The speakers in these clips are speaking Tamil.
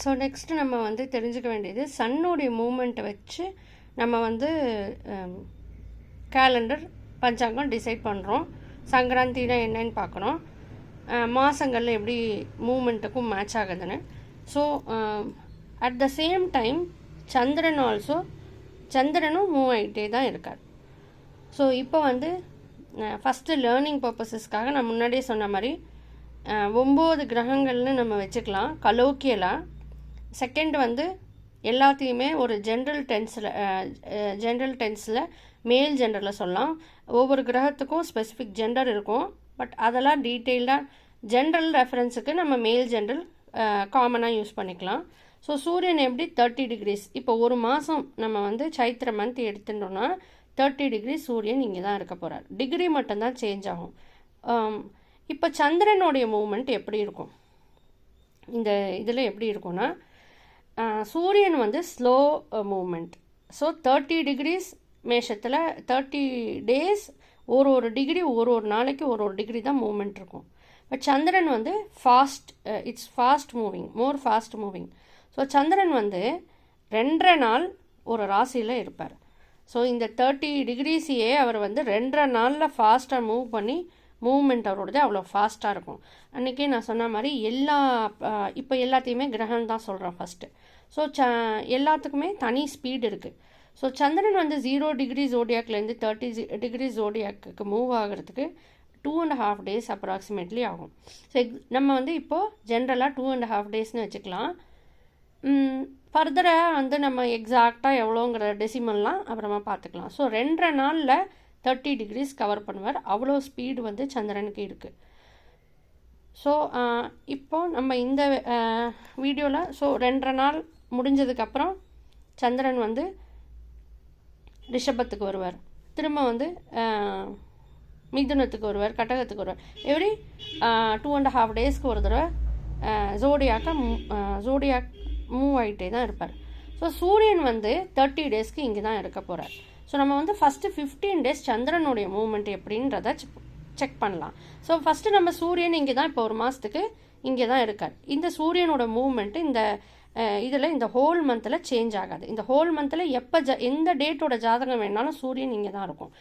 ஸோ நெக்ஸ்ட்டு நம்ம வந்து தெரிஞ்சுக்க வேண்டியது சன்னுடைய மூமெண்ட்டை வச்சு நம்ம வந்து கேலண்டர் பஞ்சாங்கம் டிசைட் பண்ணுறோம். சங்கராந்தினா என்னன்னு பார்க்குறோம், மாதங்களில் எப்படி மூமெண்ட்டுக்கும் மேட்ச் ஆகுதுன்னு. So at the same time சந்திரனும் மூவ் ஆகிட்டே தான் இருக்கார். ஸோ இப்போ வந்து ஃபஸ்ட்டு லேர்னிங் பர்பஸஸ்க்காக நான் முன்னாடியே சொன்ன மாதிரி 9 கிரகங்கள்னு நம்ம வச்சுக்கலாம் கலோக்கியலாக. செகண்ட் வந்து எல்லாத்தையுமே ஒரு ஜென்ரல் டென்ஸில் மேல் ஜெண்டரில் சொல்லலாம். ஒவ்வொரு கிரகத்துக்கும் ஸ்பெசிஃபிக் ஜெண்டர் இருக்கும். பட் அதெல்லாம் டீட்டெயில்டாக ஜென்ரல் ரெஃபரன்ஸுக்கு நம்ம மேல் ஜென்ரல் காமனாக யூஸ் பண்ணிக்கலாம். ஸோ சூரியன் எப்படி 30 டிகிரிஸ், இப்போ ஒரு மாதம் நம்ம வந்து சைத்திர மந்த் எடுத்துட்டோம்னா 30 டிகிரி சூரியன் இங்கே தான் இருக்க போகிறார். டிகிரி மட்டும்தான் சேஞ்ச் ஆகும். இப்போ சந்திரனுடைய மூமெண்ட் எப்படி இருக்கும், இந்த இதில் எப்படி இருக்கும்னா சூரியன் வந்து ஸ்லோ மூமெண்ட். ஸோ 30 டிகிரிஸ் மேஷத்தில் 30 டேஸ் ஒரு டிகிரி ஒரு நாளைக்கு ஒரு டிகிரி தான் மூமெண்ட் இருக்கும். பட் சந்திரன் வந்து ஃபாஸ்ட் மூவிங், மோர் ஃபாஸ்ட் மூவிங். ஸோ சந்திரன் வந்து 2.5 நாள் ஒரு ராசியில் இருப்பார். ஸோ இந்த 30 டிகிரிஸையே அவர் வந்து 2.5 நாளில் ஃபாஸ்ட்டாக மூவ் பண்ணி மூவ்மெண்ட் அவரோடது அவ்வளோ ஃபாஸ்ட்டாக இருக்கும். அன்றைக்கி நான் சொன்ன மாதிரி இப்போ எல்லாத்தையுமே கிரகம் தான் சொல்கிறேன் ஃபஸ்ட்டு. ஸோ எல்லாத்துக்குமே தனி ஸ்பீடு இருக்குது. ஸோ சந்திரன் வந்து 0 டிகிரி ஜோடியாக்லேருந்து 30 டிகிரி ஜோடியாக்கு மூவ் ஆகிறதுக்கு 2.5 டேஸ் அப்ராக்சிமேட்லி ஆகும். ஸோ நம்ம வந்து இப்போது ஜென்ரலாக 2.5 டேஸ்னு வச்சுக்கலாம். ஃபர்தராக வந்து நம்ம எக்ஸாக்டாக எவ்வளோங்கிற டெசிமல்லாம் அப்புறமா பார்த்துக்கலாம். ஸோ 2.5 நாளில் 30 டிகிரிஸ் கவர் பண்ணுவார். அவ்வளோ ஸ்பீடு வந்து சந்திரனுக்கு இருக்குது. ஸோ இப்போது நம்ம இந்த வீடியோவில் 2.5 நாள் முடிஞ்சதுக்கப்புறம் சந்திரன் வந்து ரிஷபத்துக்கு வருவார், திரும்ப வந்து மிதுனத்துக்கு வருவார், கடகத்துக்கு வருவார். எப்படி 2.5 டேஸ்க்கு ஒரு தடவை ஜோடியாக் மூவ் ஆகிட்டே தான் இருப்பார். ஸோ சூரியன் வந்து 30 டேஸ்க்கு இங்கே தான் இருக்க போகிறார். ஸோ நம்ம வந்து ஃபஸ்ட்டு 15 டேஸ் சந்திரனுடைய மூவ்மெண்ட் எப்படின்றத செக் பண்ணலாம். ஸோ ஃபஸ்ட்டு நம்ம சூரியன் இங்கே தான் இப்போ ஒரு மாதத்துக்கு இங்கே தான் இருக்கார். இந்த சூரியனோட மூவ்மெண்ட்டு இந்த இதில் இந்த ஹோல் மந்தில் சேஞ்ச் ஆகாது. இந்த ஹோல் மந்தில் எந்த டேட்டோட ஜாதகம் வேணாலும் சூரியன் இங்கே தான் இருக்கும்.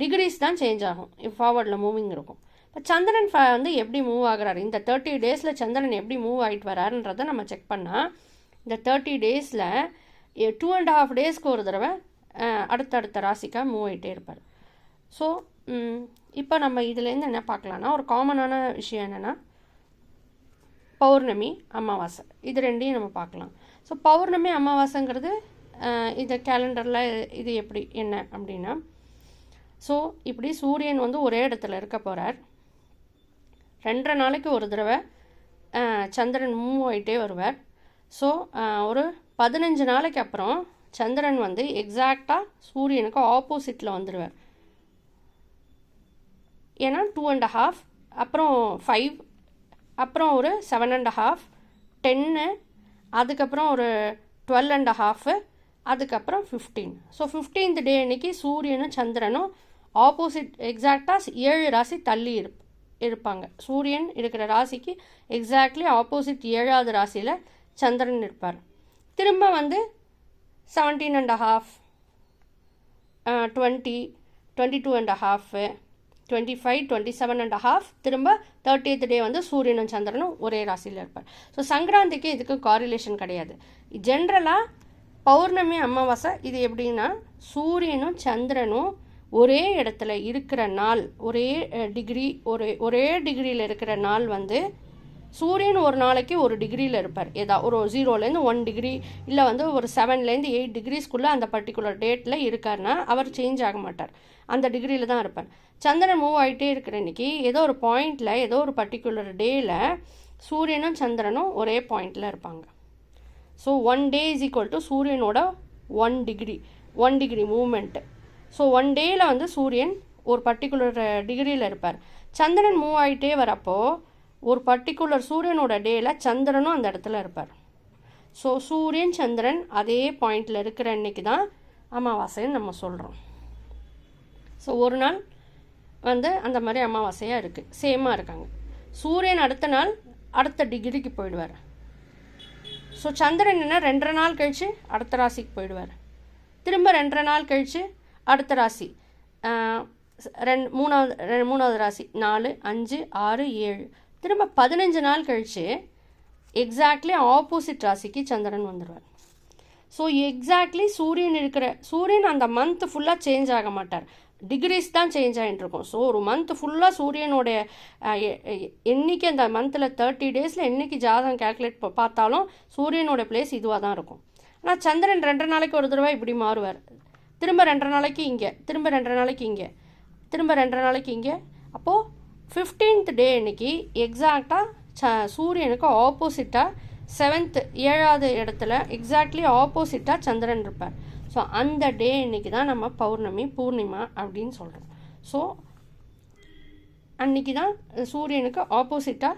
டிகிரிஸ் தான் சேஞ்ச் ஆகும், ஃபார்வர்டில் மூவிங் இருக்கும். இப்போ சந்திரன் வந்து எப்படி மூவ் ஆகிறாரு, இந்த 30 டேஸில் சந்திரன் எப்படி மூவ் ஆகிட்டு வராருன்றதை நம்ம செக் பண்ணால் இந்த 30 டேஸில் 2.5 டேஸ்க்கு ஒரு தடவை அடுத்தடுத்த ராசிக்காக மூவ் ஆகிட்டே இருப்பார். ஸோ இப்போ நம்ம இதுலேருந்து என்ன பார்க்கலான்னா, ஒரு காமனான விஷயம் என்னென்னா பௌர்ணமி அமாவாசை, இது ரெண்டையும் நம்ம பார்க்கலாம். ஸோ பௌர்ணமி அமாவாசைங்கிறது இந்த கேலண்டரில் இது எப்படி என்ன அப்படின்னா, ஸோ இப்படி சூரியன் வந்து ஒரே இடத்துல இருக்க போகிறார். 2.5 நாளைக்கு ஒரு தடவை சந்திரன் மூவ் ஆகிட்டே வருவார். ஸோ ஒரு 15 நாளைக்கு அப்புறம் சந்திரன் வந்து எக்ஸாக்டாக சூரியனுக்கு ஆப்போசிட்டில் வந்துடுவார். ஏன்னா 2.5 அப்புறம் 5 அப்புறம் ஒரு 7.5 10 அதுக்கப்புறம் ஒரு 12.5 அதுக்கப்புறம் 15. ஸோ 15th டே அன்னைக்கு சூரியனும் சந்திரனும் ஆப்போசிட் எக்ஸாக்டாக 7 ராசி தள்ளி இருப்பாங்க. சூரியன் இருக்கிற ராசிக்கு எக்ஸாக்ட்லி ஆப்போசிட் 7வது ராசியில் சந்திரன் இருப்பார். திரும்ப வந்து 17.5 20 22.5 25 27.5 திரும்ப 30th டே வந்து சூரியனும் சந்திரனும் ஒரே ராசியில் இருப்பார். ஸோ சங்கராந்திக்கு இதுக்கு காரிலேஷன் கிடையாது. ஜென்ரலாக பௌர்ணமி அமாவாசை இது எப்படின்னா, சூரியனும் சந்திரனும் ஒரே இடத்துல இருக்கிற நாள், ஒரே டிகிரியில் இருக்கிற நாள் வந்து சூரியன் ஒரு நாளைக்கு ஒரு டிகிரியில் இருப்பார். ஒரு 0லேருந்து 1 டிகிரி இல்லை வந்து ஒரு 7லேருந்து 8 டிகிரிஸ்க்குள்ளே அந்த பர்டிகுலர் டேட்டில் இருக்காருன்னா அவர் சேஞ்ச் ஆக மாட்டார், அந்த டிகிரியில் தான் இருப்பார். சந்திரன் மூவ் ஆகிட்டே இருக்கிற இன்றைக்கி ஏதோ ஒரு பாயிண்டில் ஏதோ ஒரு பர்டிகுலர் டேயில் சூரியனும் சந்திரனும் ஒரே பாயிண்டில் இருப்பாங்க. So 1 day is equal to சூரியனோட 1 டிகிரி மூவ்மெண்ட்டு. ஸோ 1 டேயில் வந்து சூரியன் ஒரு பர்டிகுலர் டிகிரியில் இருப்பார். சந்திரன் மூவ் ஆகிட்டே வரப்போ ஒரு பர்டிகுலர் சூரியனோட டேயில் சந்திரனும் அந்த இடத்துல இருப்பார். ஸோ சூரியன் சந்திரன் அதே பாயிண்டில் இருக்கிற அன்னைக்கு தான் அமாவாசைன்னு நம்ம சொல்கிறோம். ஸோ ஒரு நாள் வந்து அந்த மாதிரி அமாவாசையாக இருக்குது, சேமாக இருக்காங்க. சூரியன் அடுத்த நாள் அடுத்த டிகிரிக்கு போயிடுவார். ஸோ சந்திரன் என்ன 2.5 நாள் கழித்து அடுத்த ராசிக்கு போயிடுவார். திரும்ப 2.5 நாள் கழித்து அடுத்த ராசி, மூணாவது ராசி 4, 5, 6, 7. திரும்ப 15 நாள் கழித்து எக்ஸாக்ட்லி ஆப்போசிட் ராசிக்கு சந்திரன் வந்துடுவார். ஸோ எக்ஸாக்ட்லி சூரியன் அந்த மந்த் ஃபுல்லாக சேஞ்ச் ஆக மாட்டார், டிகிரிஸ் தான் சேஞ்ச் ஆகிட்டு இருக்கும். ஸோ ஒரு மந்த் ஃபுல்லாக சூரியனுடைய என்றைக்கு அந்த மந்தில் 30 டேஸில் என்றைக்கு ஜாதகம் கேல்குலேட் பார்த்தாலும் சூரியனோட பிளேஸ் இதுவாக தான் இருக்கும். ஆனால் சந்திரன் 2 நாளைக்கு ஒரு தடவை இப்படி மாறுவார். திரும்ப 2 நாளைக்கு இங்கே, திரும்ப 2 நாளைக்கு இங்கே, திரும்ப 2 நாளைக்கு இங்கே. அப்போது 15th டே அன்னைக்கு எக்ஸாக்டாக சூரியனுக்கு ஆப்போசிட்டாக 7th இடத்துல எக்ஸாக்ட்லி ஆப்போசிட்டாக சந்திரன் இருப்பார். ஸோ அந்த டே அன்றைக்கி தான் நம்ம பௌர்ணமி பூர்ணிமா அப்படின்னு சொல்கிறோம். ஸோ அன்றைக்கி தான் சூரியனுக்கு ஆப்போசிட்டாக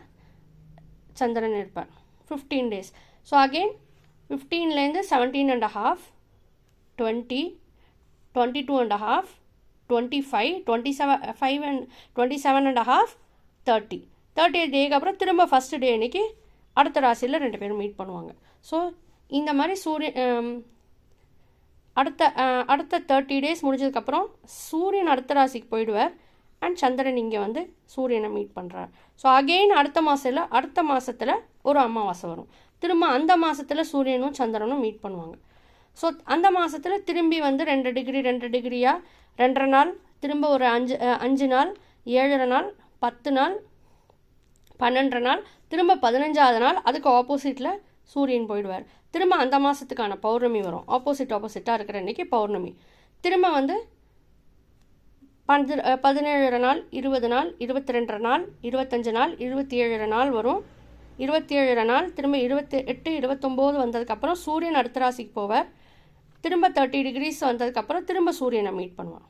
சந்திரன் இருப்பார் 15 days. ஸோ அகெயின் 15லேருந்து 17.5, 20, 22.5, 25, 27.5, 30 டேக்கு அப்புறம் திரும்ப ஃபஸ்ட் டே அன்றைக்கி அடுத்த ராசியில் 2 பேரும் மீட் பண்ணுவாங்க. ஸோ இந்த மாதிரி அடுத்த 30 days முடிஞ்சதுக்கப்புறம் சூரியன் அடுத்த ராசிக்கு போயிடுவார் அண்ட் சந்திரன் இங்கே வந்து சூரியனை மீட் பண்ணுறார். ஸோ அகெயின் அடுத்த மாதத்தில் ஒரு அமாவாசை வரும். திரும்ப அந்த மாதத்தில் சூரியனும் சந்திரனும் மீட் பண்ணுவாங்க. ஸோ அந்த மாதத்தில் திரும்பி வந்து 2 டிகிரியாக 2.5 நாள், திரும்ப ஒரு 5 நாள், 7 நாள், 10 நாள், 12 நாள், திரும்ப 15வது நாள் அதுக்கு ஆப்போசிட்டில் சூரியன் போயிடுவார். திரும்ப அந்த மாதத்துக்கான பௌர்ணமி வரும். ஆப்போசிட்டாக இருக்கிற அன்றைக்கி பௌர்ணமி. திரும்ப வந்து 17 நாள், 20 நாள், 22 நாள், 25 நாள், 27 நாள் வரும். 27 நாள், திரும்ப 28, 29 வந்ததுக்கப்புறம் சூரியன் அடுத்த ராசிக்கு போவார். திரும்ப 30 degrees வந்ததுக்கப்புறம் திரும்ப சூரியனை மீட் பண்ணுவான்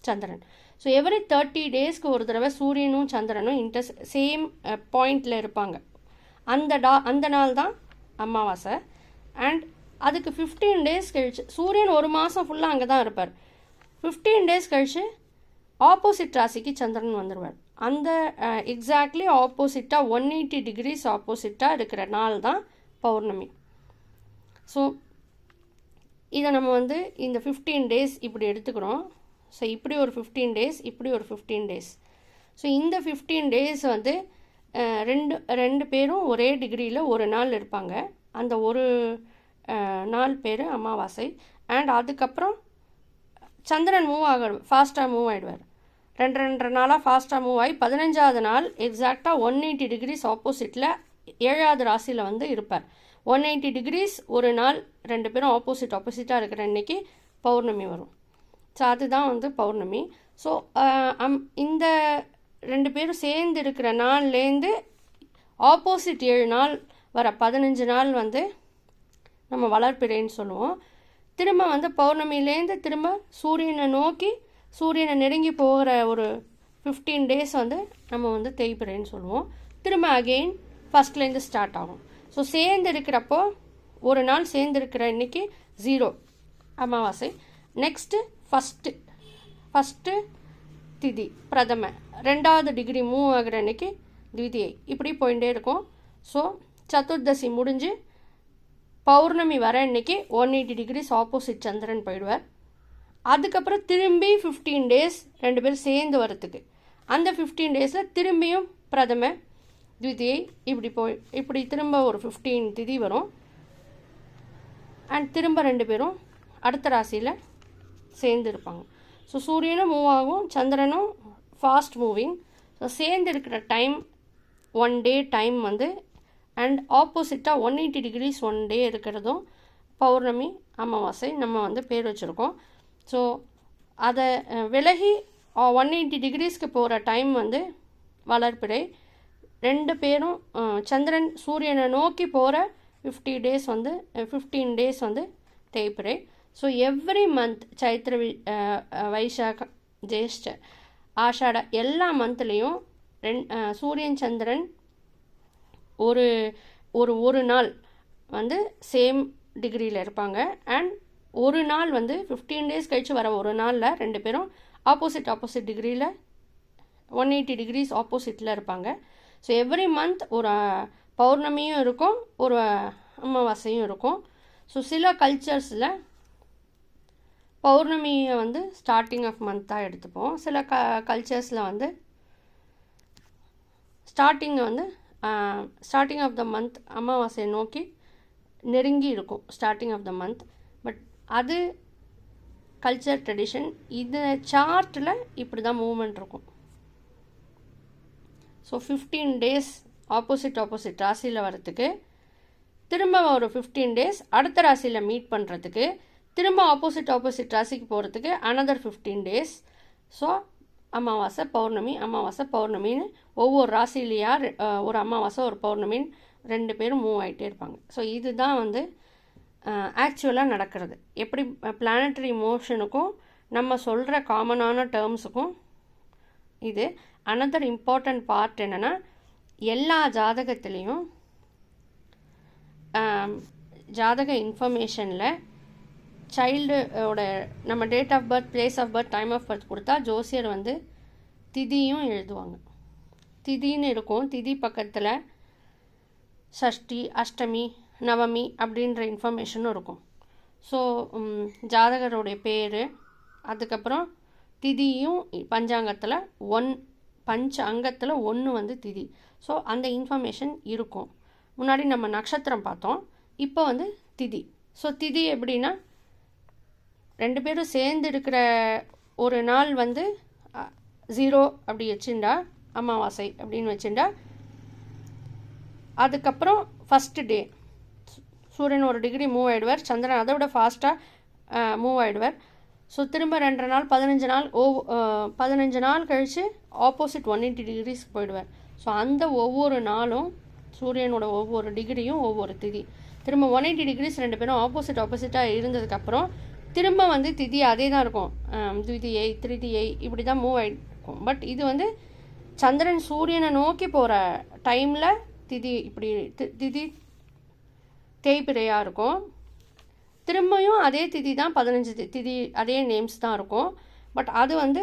சந்திரன். ஸோ எவ்ரி 30 daysக்கு ஒரு தடவை சூரியனும் சந்திரனும் சேம் பாயிண்டில் இருப்பாங்க. அந்த நாள் தான் அமாவாசை. அண்ட் அதுக்கு 15 days கழிச்சு சூரியன் ஒரு மாதம் ஃபுல்லாக அங்கே தான் இருப்பார். 15 days கழிச்சு ஆப்போசிட் ராசிக்கு சந்திரன் வந்துடுவார். அந்த எக்ஸாக்ட்லி ஆப்போசிட்டாக 180 degrees ஆப்போசிட்டாக இருக்கிற நாள் தான் பௌர்ணமி. ஸோ இதை நம்ம வந்து இந்த 15 days இப்படி எடுத்துக்கிறோம். ஸோ இப்படி ஒரு 15 days, இப்படி ஒரு 15 days. ஸோ இந்த 15 days வந்து ரெண்டு பேரும் ஒரே டிகிரியில் ஒரு நாள் இருப்பாங்க. அந்த ஒரு நாள் பேர் அமாவாசை. அண்ட் அதுக்கப்புறம் சந்திரன் ஃபாஸ்ட்டாக மூவ் ஆகிடுவார். 2 நாளாக ஃபாஸ்ட்டாக மூவ் ஆகி 15வது நாள் எக்ஸாக்டாக 180 degrees ஆப்போசிட்டில் 7வது ராசியில் வந்து இருப்பார். 180 degrees ஒரு நாள் 2 பேரும் ஆப்போசிட்டாக இருக்கிற அன்றைக்கி பௌர்ணமி வரும். ஸோ அதுதான் வந்து பௌர்ணமி. ஸோ இந்த 2 பேரும் சேர்ந்து இருக்கிற நாள்லேருந்து ஆப்போசிட் 7 நாள் வர 15 நாள் வந்து நம்ம வளர்பிறைன்னு சொல்லுவோம். திரும்ப வந்து பௌர்ணமியிலேருந்து திரும்ப சூரியனை நெருங்கி போகிற ஒரு 15 days வந்து நம்ம வந்து தேய்பிறைன்னு சொல்லுவோம். திரும்ப அகெயின் ஃபஸ்ட்லேருந்து ஸ்டார்ட் ஆகும். ஸோ சேர்ந்து இருக்கிறப்போ ஒரு நாள் சேர்ந்து இருக்கிற இன்றைக்கி 0 அமாவாசை. நெக்ஸ்ட்டு ஃபஸ்ட்டு திதி பிரதம, 2வது டிகிரி மூவ் ஆகிற அன்றைக்கி த்விதியை, இப்படி போயிட்டே இருக்கும். ஸோ சதுர்தசி முடிஞ்சு பௌர்ணமி வர அன்றைக்கி 180 degrees ஆப்போசிட் சந்திரன் போயிடுவார். அதுக்கப்புறம் திரும்பி 15 days 2 பேரும் சேர்ந்து வரத்துக்கு. அந்த 15 daysல திரும்பியும் பிரதம த்விதியை இப்படி திரும்ப ஒரு 15 திதி வரும். அண்ட் திரும்ப 2 பேரும் அடுத்த ராசியில் சேர்ந்து இருப்பாங்க. ஸோ சூரியனும் மூவ் ஆகும், சந்திரனும் ஃபாஸ்ட் மூவிங். ஸோ சேர்ந்து இருக்கிற டைம் 1 day டைம் வந்து அண்ட் ஆப்போசிட்டாக 180 degrees 1 day இருக்கிறதும் பௌர்ணமி அமாவாசை நம்ம வந்து பேர் வச்சுருக்கோம். ஸோ அதை விலகி 180 degreesக்கு போகிற டைம் வந்து வளர்பிறை. 2 பேரும் சந்திரன் சூரியனை நோக்கி போகிற 15 days வந்து தேய்பிறை. So every month Chaitra, Vaisakha, ஜேஷ்ட, ஆஷாட எல்லா மந்த்லேயும் சூரியன் சந்திரன் ஒரு நாள் வந்து சேம் டிகிரியில் இருப்பாங்க. அண்ட் ஒரு நாள் வந்து 15 days கழித்து வர ஒரு நாளில் 2 பேரும் ஆப்போசிட் டிகிரியில் 180 degrees ஆப்போசிட்டில் இருப்பாங்க. ஸோ எவ்ரி மந்த் ஒரு பௌர்ணமியும் இருக்கும், ஒரு அமாவாசையும் இருக்கும். ஸோ சில கல்ச்சர்ஸில் பௌர்ணமியை வந்து ஸ்டார்டிங் ஆஃப் மந்த்தாக எடுத்துப்போம். சில கல்ச்சர்ஸில் வந்து ஸ்டார்டிங் ஆஃப் த மந்த் அமாவாசையை நோக்கி நெருங்கி இருக்கும் starting of the month. But அது கல்ச்சர் ட்ரெடிஷன். இது சார்ட்டில் இப்படி தான் மூவ்மெண்ட் இருக்கும். ஸோ 15 டேஸ் ஆப்போசிட் ராசியில் வரத்துக்கு, திரும்ப ஒரு 15 டேஸ் அடுத்த ராசியில் மீட் பண்ணுறதுக்கு, திரும்ப ஆப்போசிட் ராசிக்கு போகிறதுக்கு அனதர் 15 டேஸ். ஸோ அமாவாசை பௌர்ணமின்னு ஒவ்வொரு ராசிலையா ஒரு அமாவாசை ஒரு பௌர்ணமின்னு 2 பேரும் மூவ் ஆகிட்டே இருப்பாங்க. ஸோ இதுதான் வந்து ஆக்சுவலாக நடக்கிறது. எப்படி பிளானட்டரி மோஷனுக்கும் நம்ம சொல்கிற காமனான டேர்ம்ஸுக்கும் இது. அனதர் இம்பார்ட்டண்ட் பார்ட் என்னென்னா, எல்லா ஜாதகத்துலேயும் ஜாதக இன்ஃபர்மேஷனில் சைல்டோட நம்ம date of birth, place of birth, time of birth கொடுத்தா ஜோசியர் வந்து திதியும் எழுதுவாங்க. திதின்னு இருக்கும். திதி பக்கத்தில் சஷ்டி, அஷ்டமி, நவமி அப்படின்ற இன்ஃபர்மேஷனும் இருக்கும். ஸோ ஜாதகருடைய பேர், அதுக்கப்புறம் திதியும் பஞ்சாங்கத்தில் அங்கத்தில் 1 வந்து திதி. ஸோ அந்த இன்ஃபர்மேஷன் இருக்கும். முன்னாடி நம்ம நட்சத்திரம் பார்த்தோம், இப்போ வந்து திதி. ஸோ திதி எப்படின்னா 2 பேரும் சேர்ந்து இருக்கிற ஒரு நாள் வந்து 0 அப்படி வச்சுட்டா அமாவாசை அப்படின்னு வச்சுட்டா, அதுக்கப்புறம் ஃபஸ்ட்டு டே சூரியன் 1 டிகிரி மூவ் ஆகிடுவார், சந்திரன் அதை விட ஃபாஸ்ட்டாக மூவ் ஆகிடுவார். ஸோ திரும்ப 2 நாள் 15 நாள் கழித்து ஆப்போசிட் 180 டிகிரிஸ்க்கு போயிடுவார். ஸோ அந்த ஒவ்வொரு நாளும் சூரியனோட ஒவ்வொரு டிகிரியும் ஒவ்வொரு திதி. திரும்ப 180 டிகிரிஸ் 2 பேரும் ஆப்போசிட்டாக இருந்ததுக்கப்புறம் திரும்ப வந்து திதி அதே தான் இருக்கும். திதியை திருதியை இப்படி தான் மூவ் ஆகிருக்கும். பட் இது வந்து சந்திரன் சூரியனை நோக்கி போகிற டைமில் திதி இப்படி திதி தேய்பிரையாக இருக்கும். திரும்பியும் அதே திதி தான் 15 திதி, அதே நேம்ஸ் தான் இருக்கும். பட் அது வந்து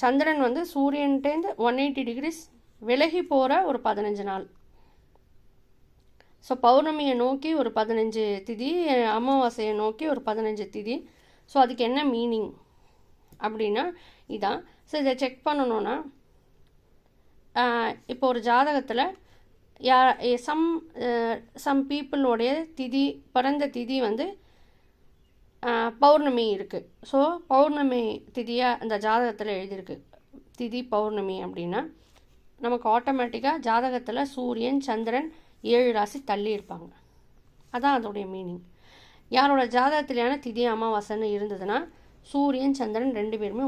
சந்திரன் வந்து சூரியன்ட்டேருந்து 180 டிகிரிஸ் விலகி போகிற ஒரு 15 நாள். ஸோ பௌர்ணமியை நோக்கி ஒரு 15 திதி, அமாவாசையை நோக்கி ஒரு 15 திதி. ஸோ அதுக்கு என்ன மீனிங் அப்படின்னா இதான். ஸோ இதை செக் பண்ணணுன்னா, இப்போ ஒரு ஜாதகத்தில் சம் பீப்புளோடைய திதி, பிறந்த திதி வந்து பௌர்ணமி இருக்குது. ஸோ பௌர்ணமி திதியாக அந்த ஜாதகத்தில் எழுதியிருக்கு திதி பௌர்ணமி அப்படின்னா, நமக்கு ஆட்டோமேட்டிக்காக ஜாதகத்தில் சூரியன் சந்திரன் 7 ராசி தள்ளி இருப்பாங்க. அதான் அதோடைய மீனிங். யாரோட ஜாதகத்திலான திதி அமாவாசைன்னு இருந்ததுன்னா சூரியன் சந்திரன் 2 பேருமே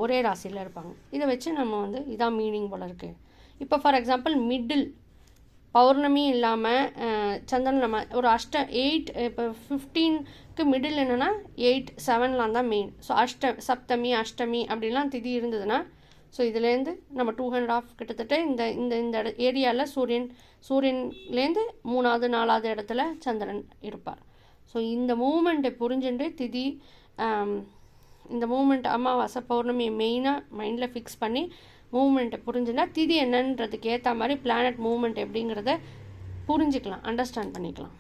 ஒரே ராசியில் இருப்பாங்க. இதை வச்சு நம்ம வந்து இதான் மீனிங் போல இருக்குது. இப்போ ஃபார் எக்ஸாம்பிள் மிடில் பௌர்ணமி இல்லாமல் சந்திரன் நம்ம ஒரு 8 இப்போ 15க்கு மிடில் என்னென்னா 8, 7லாம் தான் மெயின். ஸோ சப்தமி அஷ்டமி அப்படிலாம் திதி இருந்ததுன்னா, ஸோ இதுலேருந்து நம்ம 2.5 கிட்டத்தட்ட இந்த ஏரியாவில் சூரியன்லேருந்து 3வது 4வது இடத்துல சந்திரன் இருப்பார். ஸோ இந்த மூமெண்ட்டை புரிஞ்சுட்டு திதி, இந்த மூமெண்ட் அமாவாசை பௌர்ணமி மெயினாக மைண்டில் ஃபிக்ஸ் பண்ணி மூமெண்ட்டை புரிஞ்சுன்னா திதி என்னன்றதுக்கு ஏற்ற மாதிரி பிளானட் மூமெண்ட் எப்படிங்கிறத புரிஞ்சுக்கலாம், அண்டர்ஸ்டாண்ட் பண்ணிக்கலாம்.